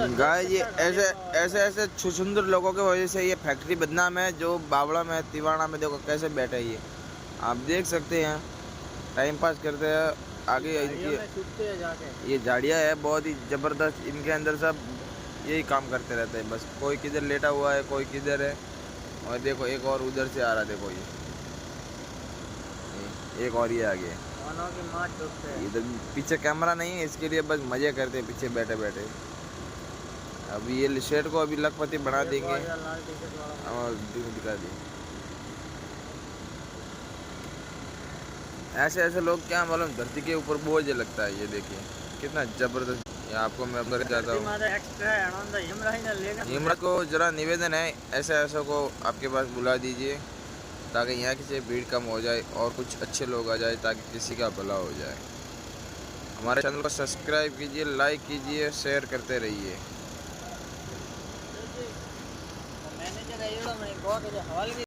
गाय ये ऐसे ऐसे ऐसे छुछुंदर लोगों की वजह से ये फैक्ट्री बदनाम है। जो बावड़ा में तिवाना में देखो कैसे बैठे ये, आप देख सकते हैं, टाइम पास करते हैं। आगे इनकी ये झाड़ियाँ है बहुत ही ज़बरदस्त, इनके अंदर सब यही काम करते रहते हैं बस। कोई किधर लेटा हुआ है, कोई किधर है, और देखो एक और उधर से आ रहा है, देखो ये एक और ये आ गया। इधर पीछे कैमरा नहीं है इसके लिए, बस मजे करते हैं पीछे बैठे बैठे। अभी ये शेड को अभी लखपति बना देंगे और दिखा दिए। ऐसे ऐसे लोग क्या मालूम धरती के ऊपर बोझ लगता है। ये देखिए कितना जबरदस्त। ये आपको मैं अंदर जाता हूँ। हिम्मत को जरा निवेदन है, ऐसे ऐसे को आपके पास बुला दीजिए ताकि यहाँ की भीड़ कम हो जाए और कुछ अच्छे लोग आ जाए ताकि किसी का भला हो जाए। हमारे चैनल को सब्सक्राइब कीजिए, लाइक कीजिए, शेयर करते रहिए।